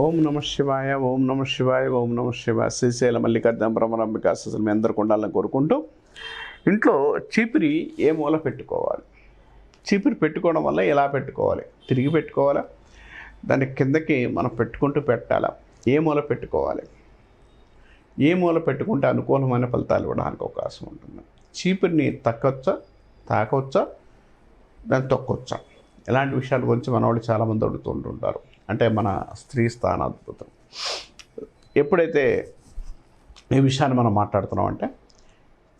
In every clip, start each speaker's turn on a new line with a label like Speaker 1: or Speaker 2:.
Speaker 1: ఓం నమ శివాయ, ఓం నమ శివాయ, ఓం నమ శివాయ. శ్రీశైల మల్లికార్జున భ్రమరాంబిక అసలు మీ అందరికి ఉండాలని కోరుకుంటూ, ఇంట్లో చీపిరి ఏ మూల పెట్టుకోవాలి, చీపిరి పెట్టుకోవడం వల్ల ఎలా పెట్టుకోవాలి, తిరిగి పెట్టుకోవాలా, దాని కిందకి మనం పెట్టుకుంటూ పెట్టాలా, ఏ మూల పెట్టుకోవాలి, ఏ మూల పెట్టుకుంటే అనుకూలమైన ఫలితాలు ఇవ్వడానికి అవకాశం ఉంటుంది. చీపిరిని తక్కవచ్చా, తాకవచ్చా, దాన్ని తొక్కొచ్చా, ఇలాంటి విషయాల గురించి మన వాళ్ళు చాలామంది అడుగుతుంటుంటారు. అంటే మన స్త్రీ స్థానాధిపతులు ఎప్పుడైతే ఈ విషయాన్ని మనం మాట్లాడుతున్నాం అంటే,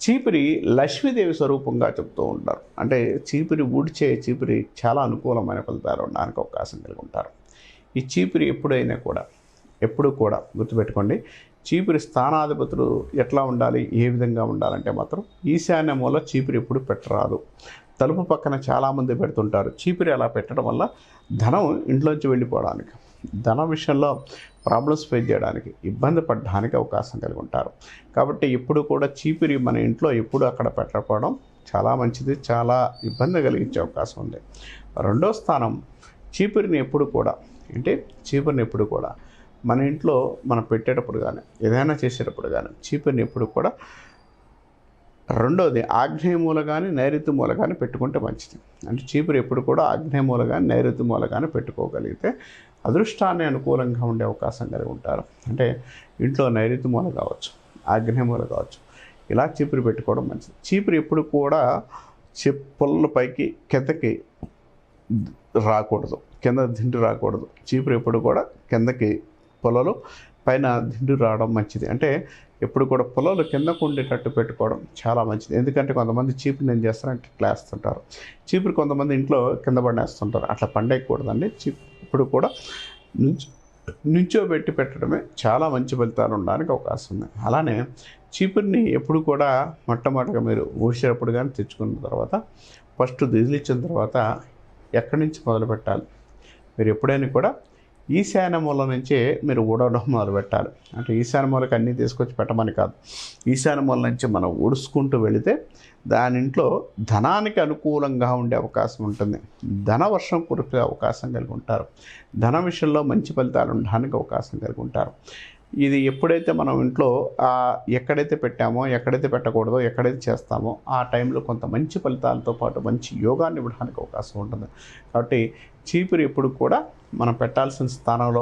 Speaker 1: చీపిరి లక్ష్మీదేవి స్వరూపంగా చెప్తూ ఉంటారు. అంటే చీపిరి ఊడ్చే చీపిరి చాలా అనుకూలమైన ఫలితాలు ఉండడానికి అవకాశం కలిగి ఉంటారు. ఈ చీపిరి ఎప్పుడు కూడా గుర్తుపెట్టుకోండి, చీపిరి స్థానాధిపతులు ఎట్లా ఉండాలి, ఏ విధంగా ఉండాలంటే మాత్రం ఈశాన్య మూల చీపిరి ఎప్పుడు పెట్టరాదు. తలుపు పక్కన చాలామంది పెడుతుంటారు. చీపిరి అలా పెట్టడం వల్ల ధనం ఇంట్లోంచి వెళ్ళిపోవడానికి, ధన విషయంలో ప్రాబ్లమ్స్ ఫేస్ చేయడానికి, ఇబ్బంది పడడానికి అవకాశం కలిగి ఉంటారు. కాబట్టి ఎప్పుడు కూడా చీపిరి మన ఇంట్లో ఎప్పుడు అక్కడ పెట్టకపోవడం చాలా మంచిది, చాలా ఇబ్బంది కలిగించే అవకాశం ఉంది. రెండో స్థానం, చీపిరిని ఎప్పుడు కూడా మన ఇంట్లో మనం పెట్టేటప్పుడు కానీ ఏదైనా చేసేటప్పుడు కానీ చీపిరిని ఎప్పుడు కూడా రెండోది ఆగ్నేయ మూల కానీ నైరుతి మూల కానీ పెట్టుకుంటే మంచిది. అంటే చీపురు ఎప్పుడు కూడా ఆగ్నేయ మూల కానీ నైరుతి మూల కానీ పెట్టుకోగలిగితే అదృష్టాన్ని అనుకూలంగా ఉండే అవకాశం కలిగి ఉంటారు. అంటే ఇంట్లో నైరుతి మూల కావచ్చు, ఆగ్నేయ మూల కావచ్చు, ఇలా చీపురు పెట్టుకోవడం మంచిది. చీపురు ఎప్పుడు కూడా పుల్లల పైకి కిందకి రాకూడదు, కింద దిండు రాకూడదు. చీపురు ఎప్పుడు కూడా కిందకి పొలలు పైన దిండు రావడం మంచిది. అంటే ఎప్పుడు కూడా పొలాలు కిందకు ఉండేటట్టు పెట్టుకోవడం చాలా మంచిది. ఎందుకంటే కొంతమంది చీపురు ఏం చేస్తారంటే ఇట్లా వేస్తుంటారు, చీపురు కొంతమంది ఇంట్లో కింద పడేస్తుంటారు. అట్లా పండేయకూడదండి. ఇప్పుడు కూడా నుంచోబెట్టి పెట్టడమే చాలా మంచి ఫలితాలు ఉండడానికి అవకాశం ఉంది. అలానే చీపురిని ఎప్పుడు కూడా మొట్టమొదటిగా మీరు ఊడ్చేటప్పుడు కానీ తెచ్చుకున్న తర్వాత ఫస్ట్ దిగిలిచ్చిన తర్వాత ఎక్కడి నుంచి మొదలు పెట్టాలి, మీరు ఎప్పుడైనా కూడా ఈశాన్య మూల నుంచే మీరు ఊడవడం మొదలు పెట్టాలి. అంటే ఈశాన్య మూలకి అన్నీ తీసుకొచ్చి పెట్టమని కాదు, ఈశాన్య మూల నుంచి మనం ఊడుచుకుంటూ వెళితే దానింట్లో ధనానికి అనుకూలంగా ఉండే అవకాశం ఉంటుంది. ధన వర్షం కురిపే అవకాశం కలిగి ఉంటారు. ధన విషయంలో మంచి ఫలితాలు ఉండడానికి అవకాశం కలిగి ఉంటారు. ఇది ఎప్పుడైతే మనం ఇంట్లో ఎక్కడైతే పెట్టామో, ఎక్కడైతే పెట్టకూడదో, ఎక్కడైతే చేస్తామో ఆ టైంలో కొంత మంచి ఫలితాలతో పాటు మంచి యోగాన్ని ఇవ్వడానికి అవకాశం ఉంటుంది. కాబట్టి చీపురు ఎప్పుడు కూడా మనం పెట్టాల్సిన స్థానంలో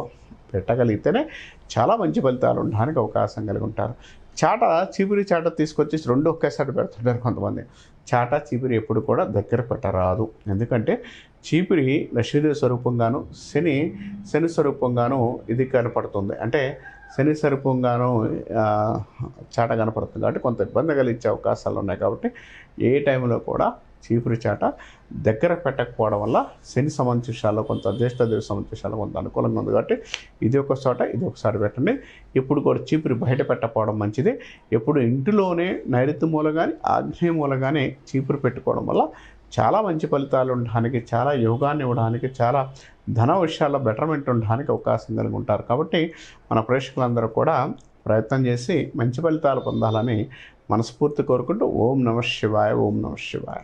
Speaker 1: పెట్టగలిగితేనే చాలా మంచి ఫలితాలు ఉండడానికి అవకాశం కలిగి ఉంటారు. చీపురి చాట తీసుకొచ్చి రెండు ఒకేసారి పెడుతుంటారు కొంతమంది. చీపురి ఎప్పుడు కూడా దగ్గర పెట్టరాదు. ఎందుకంటే చీపురి లక్ష్మీదేవి స్వరూపంగాను శని స్వరూపంగాను ఇది కనపడుతుంది. అంటే శని స్వరూపంగాను చాట కనపడుతుంది కాబట్టి కొంత ఇబ్బంది కలిగించే అవకాశాలు ఉన్నాయి. కాబట్టి ఏ టైంలో కూడా చీపురి చాట దగ్గర పెట్టకపోవడం వల్ల శని సంబంధించాలో కొంత జ్యేష్ఠదేవి సంబంధించాలో కొంత అనుకూలంగా ఉంది. కాబట్టి ఇది ఒకసారి పెట్టండి. ఎప్పుడు కూడా చీపురి బయట పెట్టకపోవడం మంచిది. ఎప్పుడు ఇంటిలోనే నైరుతి మూల కానీ ఆగ్నేయ మూల కానీ చీపురు పెట్టుకోవడం వల్ల చాలా మంచి ఫలితాలు ఉండడానికి, చాలా యోగాన్ని ఇవ్వడానికి, చాలా ధన విషయాల్లో బెటర్మెంట్ ఉండడానికి అవకాశం కలిగి ఉంటారు. కాబట్టి మన ప్రేక్షకులందరూ కూడా ప్రయత్నం చేసి మంచి ఫలితాలు పొందాలని మనస్ఫూర్తి కోరుకుంటూ ఓం నమ శివాయ, ఓం నమ శివాయ.